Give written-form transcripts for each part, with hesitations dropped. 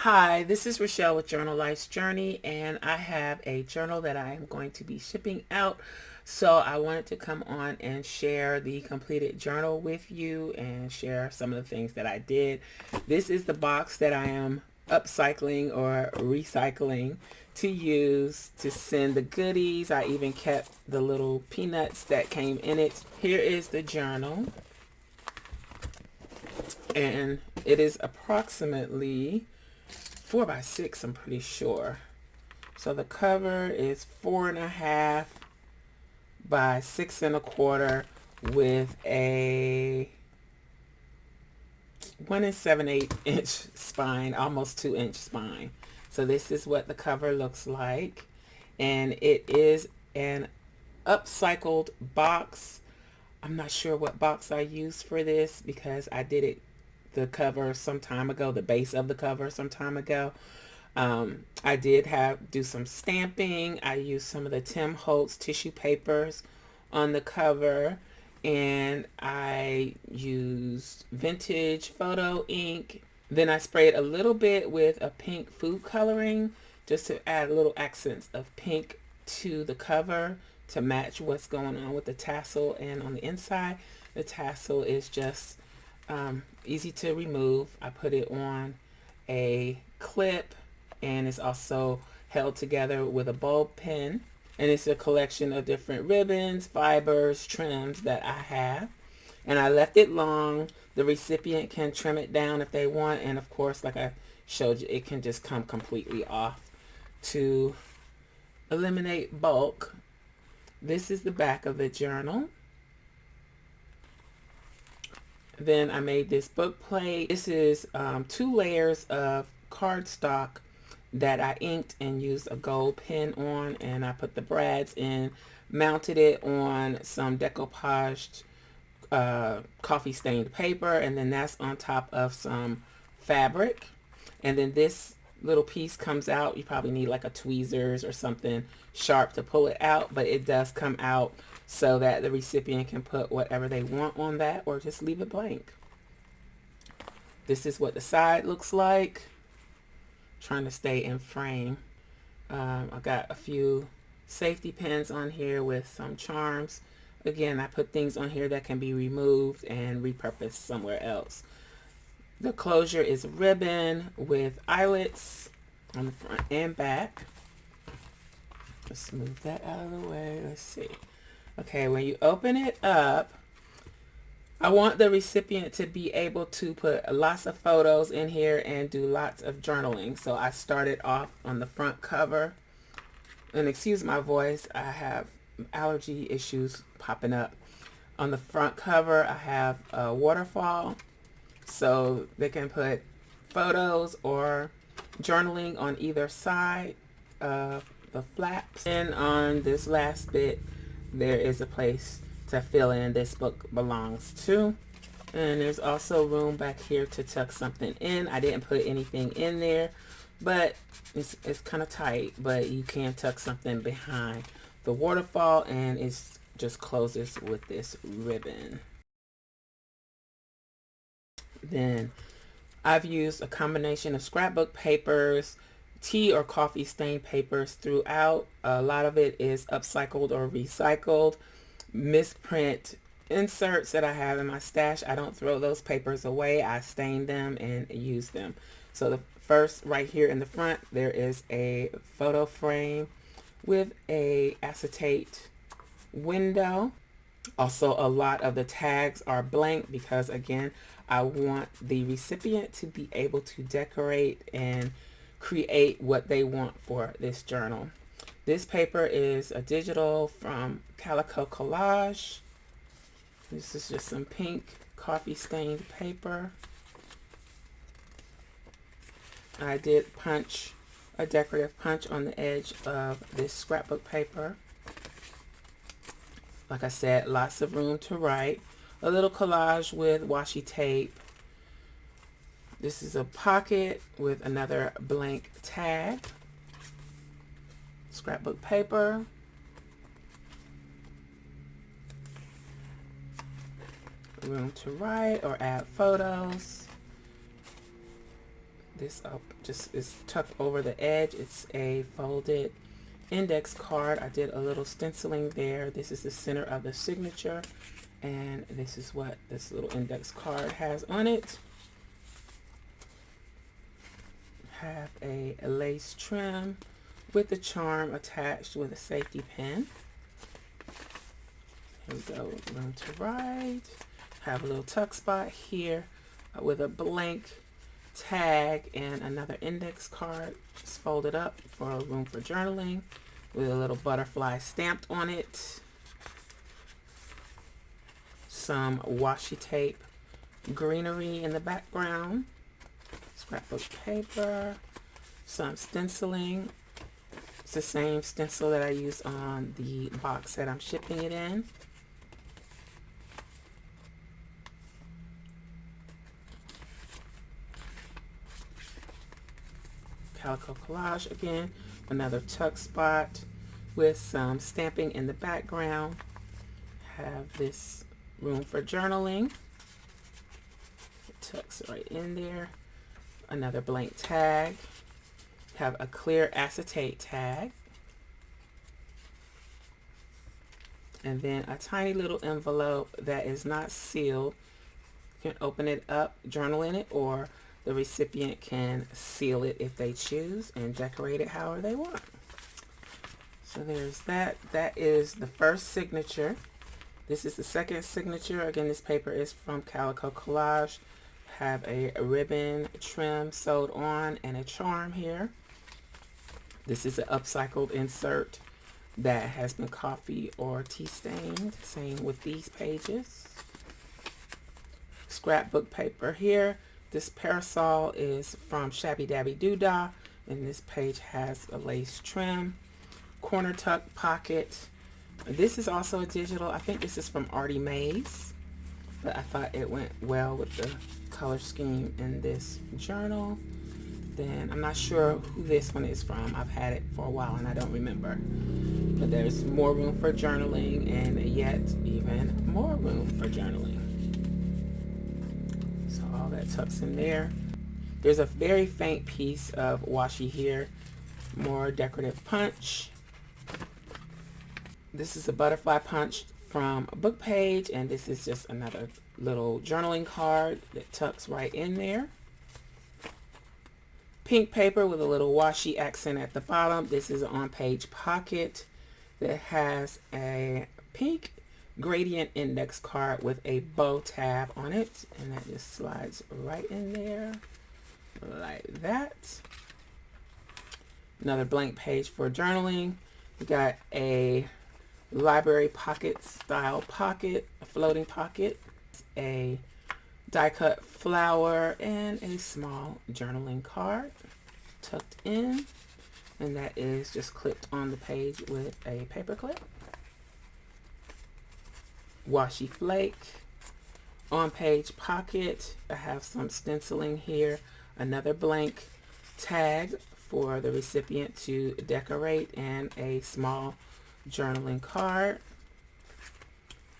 Hi, this is Rachelle with Journal Life's Journey, and I have a journal that I am going to be shipping out. So I wanted to come on and share the completed journal with you and share some of the things that I did. This is the box that I am upcycling or recycling to use to send the goodies. I even kept the little peanuts that came in it. Here is the journal, and it is approximately 4 by 6, I'm pretty sure. So the cover is 4.5 by 6.25 with a 1 7/8 inch spine, almost 2-inch spine. So this is what the cover looks like, and it is an upcycled box. I'm not sure what box I used for this because I did it the cover some time ago, the base of the cover some time ago. I did do some stamping. I used some of the Tim Holtz tissue papers on the cover, and I used vintage photo ink. Then I sprayed a little bit with a pink food coloring just to add little accents of pink to the cover to match what's going on with the tassel. And on the inside, the tassel is just easy to remove. I put it on a clip, and it's also held together with a bulb pin, and it's a collection of different ribbons, fibers, trims that I have. And I left it long. The recipient can trim it down if they want, and of course, like I showed you, it can just come completely off to eliminate bulk. This is the back of the journal. Then I made this book plate. This is 2 layers of cardstock that I inked and used a gold pen on, and I put the brads in, mounted it on some decoupaged coffee stained paper, and then that's on top of some fabric. And then this little piece comes out. You probably need like a tweezers or something sharp to pull it out, but it does come out so that the recipient can put whatever they want on that or just leave it blank. This is what the side looks like. Trying to stay in frame. I got a few safety pins on here with some charms. Again, I put things on here that can be removed and repurposed somewhere else. The closure is ribbon with eyelets on the front and back. Let's move that out of the way. Let's see. Okay, when you open it up, I want the recipient to be able to put lots of photos in here and do lots of journaling. So I started off on the front cover. And excuse my voice, I have allergy issues popping up. On the front cover, I have a waterfall. So they can put photos or journaling on either side of the flaps. And on this last bit, there is a place to fill in this book belongs to. And there's also room back here to tuck something in. I didn't put anything in there, but it's kind of tight, but you can tuck something behind the waterfall, and it just closes with this ribbon. Then I've used a combination of scrapbook papers, tea or coffee stained papers throughout. A lot of it is upcycled or recycled. Misprint inserts that I have in my stash. I don't throw those papers away. I stain them and use them. So the first, right here in the front, there is a photo frame with a acetate window. Also, a lot of the tags are blank because, again, I want the recipient to be able to decorate and create what they want for this journal. This paper is a digital from Calico Collage. This is just some pink coffee stained paper. I did punch a decorative punch on the edge of this scrapbook paper. Like I said, lots of room to write. A little collage with washi tape. This is a pocket with another blank tag. Scrapbook paper. Room to write or add photos. This just is tucked over the edge. It's a folded index card. I did a little stenciling there. This is the center of the signature, and this is what this little index card has on it. Have a lace trim with the charm attached with a safety pin. Here we go, room to write. Have a little tuck spot here with a blank tag and another index card. Just folded up for room for journaling with a little butterfly stamped on it. Some washi tape greenery in the background. Scrapbook paper. Some stenciling. It's the same stencil that I used on the box that I'm shipping it in. Calico collage again, another tuck spot with some stamping in the background. Have this room for journaling. It tucks right in there. Another blank tag. Have a clear acetate tag. And then a tiny little envelope that is not sealed. You can open it up, journal in it, or the recipient can seal it if they choose and decorate it however they want. So there's that. That is the first signature. This is the second signature. Again, this paper is from Calico Collage. Have a ribbon trim sewed on and a charm here. This is an upcycled insert that has been coffee or tea stained. Same with these pages. Scrapbook paper here. This parasol is from Shabby Dabby Doodah, and this page has a lace trim, corner tuck pocket. This is also a digital. I think this is from Artie Mays, but I thought it went well with the color scheme in this journal. Then I'm not sure who this one is from. I've had it for a while and I don't remember. But there's more room for journaling, and yet even more room for journaling. So all that tucks in there. There's a very faint piece of washi here. More decorative punch. This is a butterfly punch from a book page, and this is just another little journaling card that tucks right in there. Pink paper with a little washi accent at the bottom. This is an on-page pocket that has a pink gradient index card with a bow tab on it, and that just slides right in there like that. Another blank page for journaling. We got a library pocket style pocket, a floating pocket, a die cut flower, and a small journaling card tucked in, and that is just clipped on the page with a paper clip. Washi flake, on page pocket. I have some stenciling here, another blank tag for the recipient to decorate, and a small journaling card.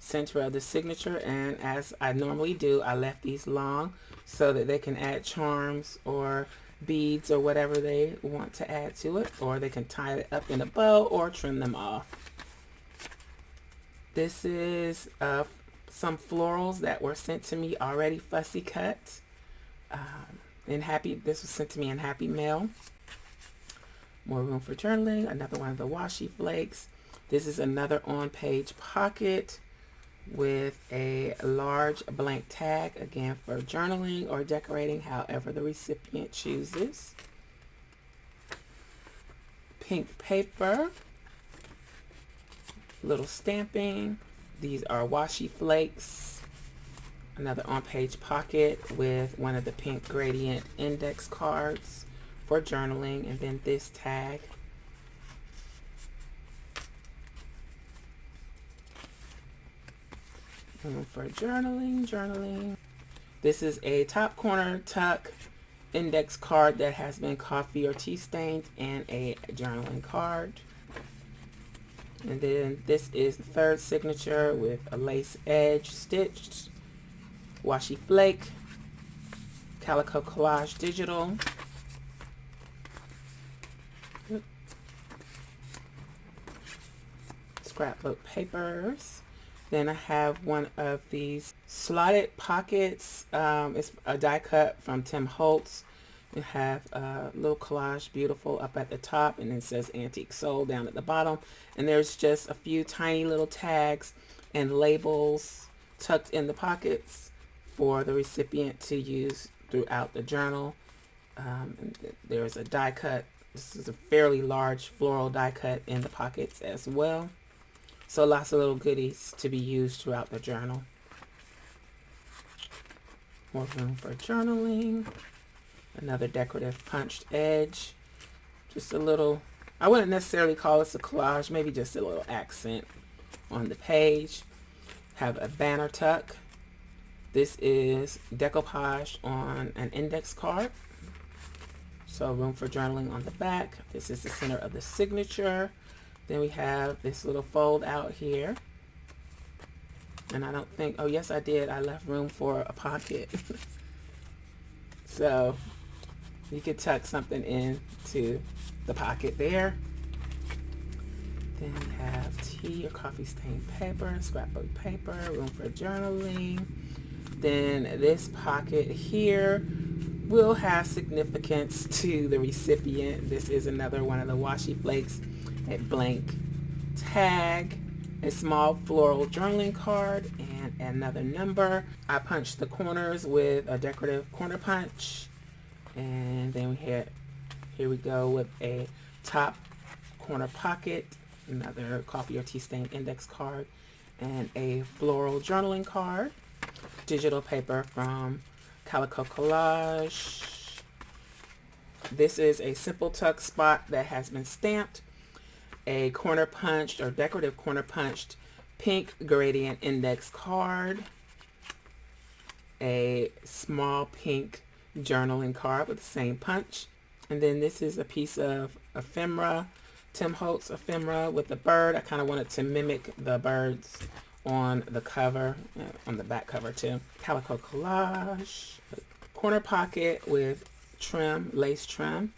Center of the signature, and as I normally do, I left these long so that they can add charms or beads or whatever they want to add to it, or they can tie it up in a bow or trim them off. This is some florals that were sent to me already fussy cut. This was sent to me in Happy Mail. More room for journaling. Another one of the washi flakes. This is another on-page pocket with a large blank tag, again for journaling or decorating, however the recipient chooses. Pink paper, little stamping. These are washi flakes. Another on-page pocket with one of the pink gradient index cards for journaling, and then this tag. For journaling. This is a top corner tuck index card that has been coffee or tea stained, and a journaling card. And then this is the third signature with a lace edge stitched, washi flake, Calico Collage digital, scrapbook papers. Then I have one of these slotted pockets. It's a die cut from Tim Holtz. You have a little collage, beautiful, up at the top, and it says Antique Soul down at the bottom. And there's just a few tiny little tags and labels tucked in the pockets for the recipient to use throughout the journal. There's a die cut. This is a fairly large floral die cut in the pockets as well. So lots of little goodies to be used throughout the journal. More room for journaling. Another decorative punched edge. Just a little, I wouldn't necessarily call this a collage, maybe just a little accent on the page. Have a banner tuck. This is decoupage on an index card. So room for journaling on the back. This is the center of the signature. Then we have this little fold out here. And I don't think, oh yes I did, I left room for a pocket. So you could tuck something into the pocket there. Then we have tea or coffee stained paper, scrapbook paper, room for journaling. Then this pocket here will have significance to the recipient. This is another one of the washi flakes. A blank tag, a small floral journaling card, and another number. I punched the corners with a decorative corner punch, and then here we go with a top corner pocket, another coffee or tea stain index card, and a floral journaling card. Digital paper from Calico Collage. This is a simple tuck spot that has been stamped. A corner punched or decorative corner punched pink gradient index card, a small pink journaling card with the same punch, and then this is a piece of ephemera, Tim Holtz ephemera with a bird. I kind of wanted to mimic the birds on the cover, on the back cover too. Calico Collage, corner pocket with trim, lace trim.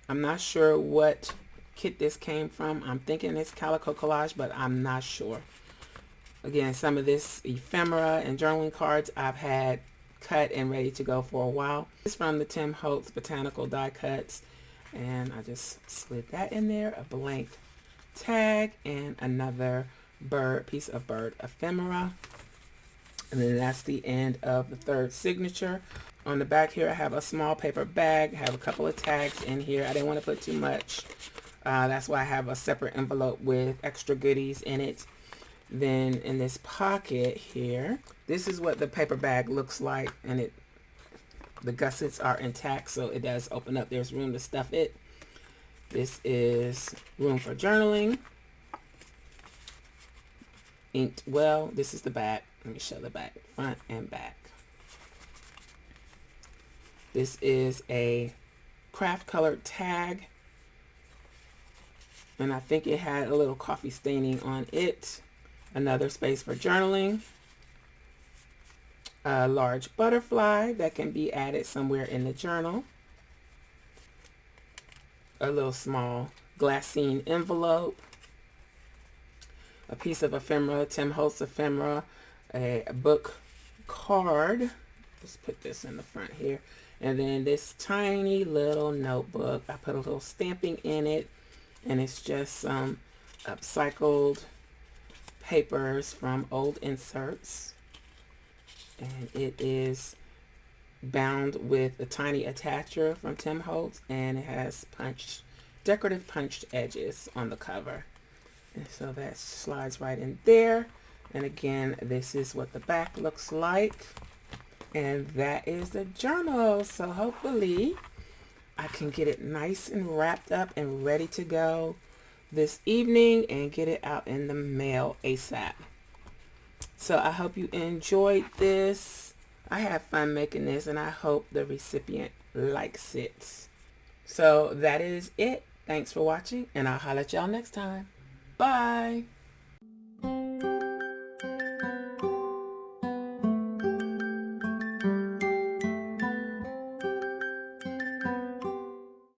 I'm not sure what kit this came from. I'm thinking it's Calico Collage, but I'm not sure. Again, some of this ephemera and journaling cards I've had cut and ready to go for a while. It's from the Tim Holtz Botanical Die Cuts, and I just slid that in there. A blank tag and another bird, piece of bird ephemera. And then that's the end of the third signature. On the back here I have a small paper bag. I have a couple of tags in here. I didn't want to put too much. That's why I have a separate envelope with extra goodies in it. Then in this pocket here, this is what the paper bag looks like, and the gussets are intact, so it does open up. There's room to stuff it. This is room for journaling. Inked well. This is the back. Let me show the back, front and back. This is a craft colored tag, and I think it had a little coffee staining on it. Another space for journaling. A large butterfly that can be added somewhere in the journal. A little small glassine envelope. A piece of ephemera, Tim Holtz ephemera. A book card. Let's put this in the front here. And then this tiny little notebook. I put a little stamping in it, and it's just some upcycled papers from old inserts, and it is bound with a tiny attacher from Tim Holtz, and it has decorative punched edges on the cover, and so that slides right in there. And again, this is what the back looks like, and that is the journal. So hopefully I can get it nice and wrapped up and ready to go this evening and get it out in the mail ASAP. So I hope you enjoyed this. I had fun making this, and I hope the recipient likes it. So that is it. Thanks for watching, and I'll holler at y'all next time. Bye.